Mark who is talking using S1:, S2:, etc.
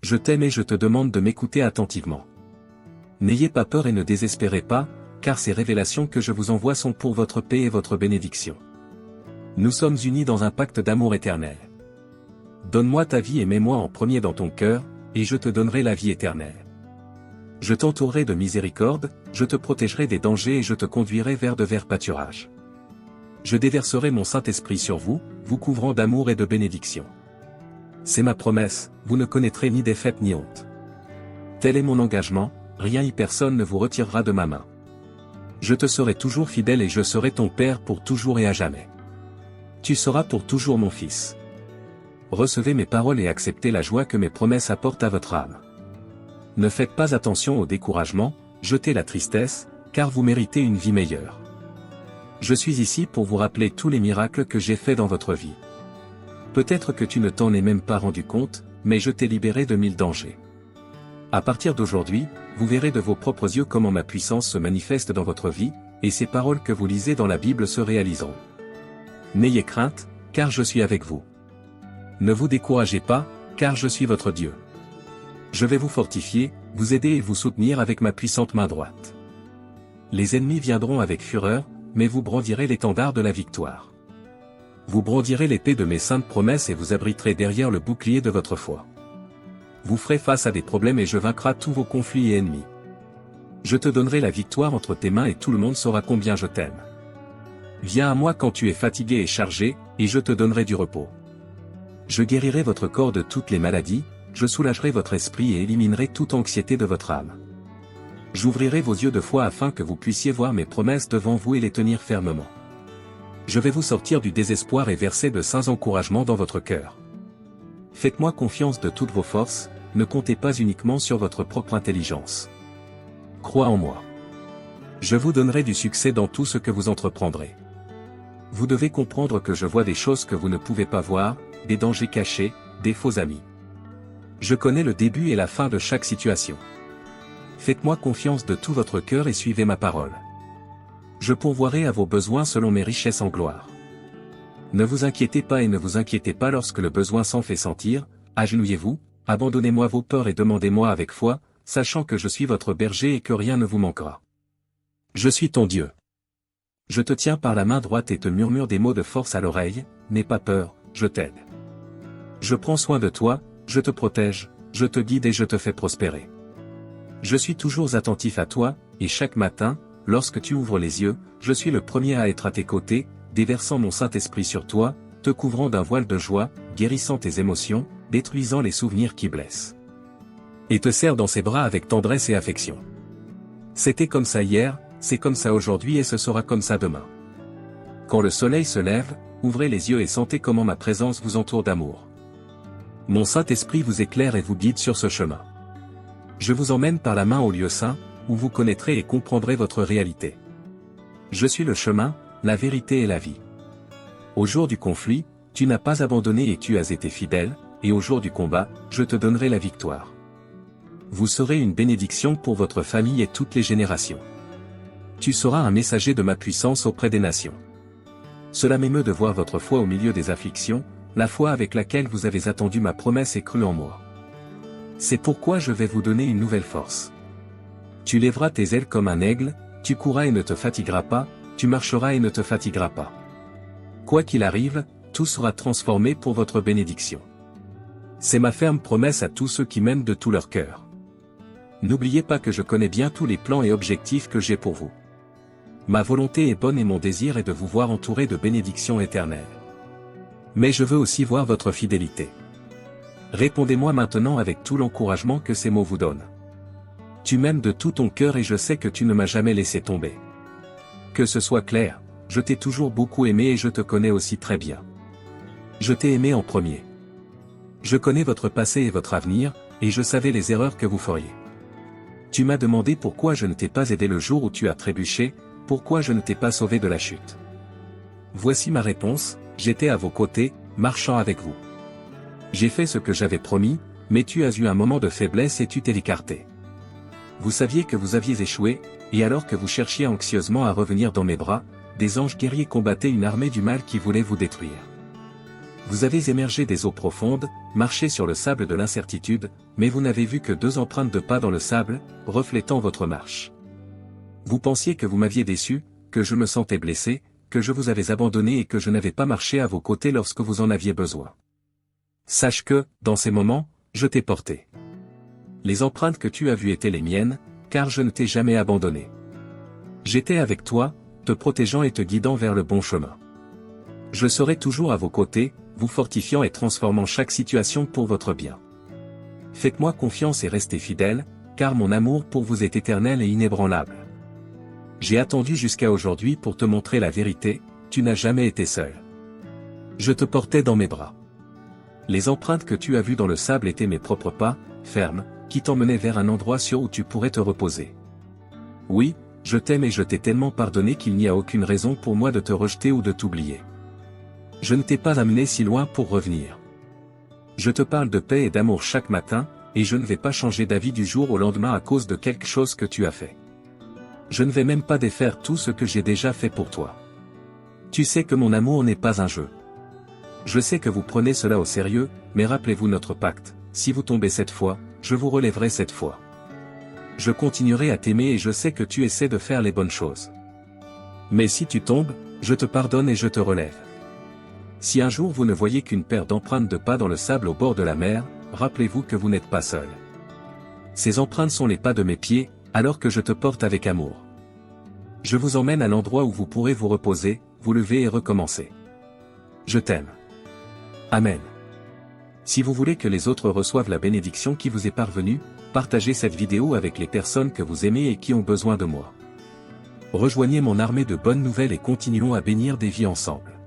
S1: Je t'aime et je te demande de m'écouter attentivement. N'ayez pas peur et ne désespérez pas, car ces révélations que je vous envoie sont pour votre paix et votre bénédiction. Nous sommes unis dans un pacte d'amour éternel. Donne-moi ta vie et mets-moi en premier dans ton cœur, et je te donnerai la vie éternelle. Je t'entourerai de miséricorde, je te protégerai des dangers et je te conduirai vers de verts pâturages. Je déverserai mon Saint-Esprit sur vous, vous couvrant d'amour et de bénédiction. C'est ma promesse, vous ne connaîtrez ni défaite ni honte. Tel est mon engagement, rien et personne ne vous retirera de ma main. Je te serai toujours fidèle et je serai ton Père pour toujours et à jamais. Tu seras pour toujours mon fils. Recevez mes paroles et acceptez la joie que mes promesses apportent à votre âme. Ne faites pas attention au découragement, jetez la tristesse, car vous méritez une vie meilleure. Je suis ici pour vous rappeler tous les miracles que j'ai faits dans votre vie. Peut-être que tu ne t'en es même pas rendu compte, mais je t'ai libéré de 1000 dangers. À partir d'aujourd'hui, vous verrez de vos propres yeux comment ma puissance se manifeste dans votre vie, et ces paroles que vous lisez dans la Bible se réaliseront. N'ayez crainte, car je suis avec vous. Ne vous découragez pas, car je suis votre Dieu. Je vais vous fortifier, vous aider et vous soutenir avec ma puissante main droite. Les ennemis viendront avec fureur, mais vous brandirez l'étendard de la victoire. Vous brandirez l'épée de mes saintes promesses et vous abriterez derrière le bouclier de votre foi. Vous ferez face à des problèmes et je vaincrai tous vos conflits et ennemis. Je te donnerai la victoire entre tes mains et tout le monde saura combien je t'aime. Viens à moi quand tu es fatigué et chargé, et je te donnerai du repos. Je guérirai votre corps de toutes les maladies, je soulagerai votre esprit et éliminerai toute anxiété de votre âme. J'ouvrirai vos yeux de foi afin que vous puissiez voir mes promesses devant vous et les tenir fermement. Je vais vous sortir du désespoir et verser de saints encouragements dans votre cœur. Faites-moi confiance de toutes vos forces, ne comptez pas uniquement sur votre propre intelligence. Crois en moi. Je vous donnerai du succès dans tout ce que vous entreprendrez. Vous devez comprendre que je vois des choses que vous ne pouvez pas voir, des dangers cachés, des faux amis. Je connais le début et la fin de chaque situation. Faites-moi confiance de tout votre cœur et suivez ma parole. Je pourvoirai à vos besoins selon mes richesses en gloire. Ne vous inquiétez pas et ne vous inquiétez pas lorsque le besoin s'en fait sentir, agenouillez-vous, abandonnez-moi vos peurs et demandez-moi avec foi, sachant que je suis votre berger et que rien ne vous manquera. Je suis ton Dieu. Je te tiens par la main droite et te murmure des mots de force à l'oreille, n'aie pas peur, je t'aide. Je prends soin de toi, je te protège, je te guide et je te fais prospérer. Je suis toujours attentif à toi, et chaque matin, lorsque tu ouvres les yeux, je suis le premier à être à tes côtés, déversant mon Saint-Esprit sur toi, te couvrant d'un voile de joie, guérissant tes émotions, détruisant les souvenirs qui blessent. Et te serre dans ses bras avec tendresse et affection. C'était comme ça hier, c'est comme ça aujourd'hui et ce sera comme ça demain. Quand le soleil se lève, ouvrez les yeux et sentez comment ma présence vous entoure d'amour. Mon Saint-Esprit vous éclaire et vous guide sur ce chemin. Je vous emmène par la main au lieu saint, où vous connaîtrez et comprendrez votre réalité. Je suis le chemin, la vérité et la vie. Au jour du conflit, tu n'as pas abandonné et tu as été fidèle, et au jour du combat, je te donnerai la victoire. Vous serez une bénédiction pour votre famille et toutes les générations. Tu seras un messager de ma puissance auprès des nations. Cela m'émeut de voir votre foi au milieu des afflictions, la foi avec laquelle vous avez attendu ma promesse et cru en moi. C'est pourquoi je vais vous donner une nouvelle force. Tu lèveras tes ailes comme un aigle, tu courras et ne te fatigueras pas, tu marcheras et ne te fatigueras pas. Quoi qu'il arrive, tout sera transformé pour votre bénédiction. C'est ma ferme promesse à tous ceux qui m'aiment de tout leur cœur. N'oubliez pas que je connais bien tous les plans et objectifs que j'ai pour vous. Ma volonté est bonne et mon désir est de vous voir entouré de bénédictions éternelles. Mais je veux aussi voir votre fidélité. Répondez-moi maintenant avec tout l'encouragement que ces mots vous donnent. Tu m'aimes de tout ton cœur et je sais que tu ne m'as jamais laissé tomber. Que ce soit clair, je t'ai toujours beaucoup aimé et je te connais aussi très bien. Je t'ai aimé en premier. Je connais votre passé et votre avenir, et je savais les erreurs que vous feriez. Tu m'as demandé pourquoi je ne t'ai pas aidé le jour où tu as trébuché, pourquoi je ne t'ai pas sauvé de la chute. Voici ma réponse, j'étais à vos côtés, marchant avec vous. J'ai fait ce que j'avais promis, mais tu as eu un moment de faiblesse et tu t'es écarté. Vous saviez que vous aviez échoué, et alors que vous cherchiez anxieusement à revenir dans mes bras, des anges guerriers combattaient une armée du mal qui voulait vous détruire. Vous avez émergé des eaux profondes, marché sur le sable de l'incertitude, mais vous n'avez vu que 2 empreintes de pas dans le sable, reflétant votre marche. Vous pensiez que vous m'aviez déçu, que je me sentais blessé, que je vous avais abandonné et que je n'avais pas marché à vos côtés lorsque vous en aviez besoin. Sache que, dans ces moments, je t'ai porté. Les empreintes que tu as vues étaient les miennes, car je ne t'ai jamais abandonné. J'étais avec toi, te protégeant et te guidant vers le bon chemin. Je serai toujours à vos côtés, vous fortifiant et transformant chaque situation pour votre bien. Faites-moi confiance et restez fidèles, car mon amour pour vous est éternel et inébranlable. J'ai attendu jusqu'à aujourd'hui pour te montrer la vérité, tu n'as jamais été seul. Je te portais dans mes bras. Les empreintes que tu as vues dans le sable étaient mes propres pas, fermes, qui t'emmenaient vers un endroit sûr où tu pourrais te reposer. Oui, je t'aime et je t'ai tellement pardonné qu'il n'y a aucune raison pour moi de te rejeter ou de t'oublier. Je ne t'ai pas amené si loin pour revenir. Je te parle de paix et d'amour chaque matin, et je ne vais pas changer d'avis du jour au lendemain à cause de quelque chose que tu as fait. Je ne vais même pas défaire tout ce que j'ai déjà fait pour toi. Tu sais que mon amour n'est pas un jeu. Je sais que vous prenez cela au sérieux, mais rappelez-vous notre pacte, si vous tombez cette fois, je vous relèverai cette fois. Je continuerai à t'aimer et je sais que tu essaies de faire les bonnes choses. Mais si tu tombes, je te pardonne et je te relève. Si un jour vous ne voyez qu'une paire d'empreintes de pas dans le sable au bord de la mer, rappelez-vous que vous n'êtes pas seul. Ces empreintes sont les pas de mes pieds, alors que je te porte avec amour. Je vous emmène à l'endroit où vous pourrez vous reposer, vous lever et recommencer. Je t'aime. Amen. Si vous voulez que les autres reçoivent la bénédiction qui vous est parvenue, partagez cette vidéo avec les personnes que vous aimez et qui ont besoin de moi. Rejoignez mon armée de bonnes nouvelles et continuons à bénir des vies ensemble.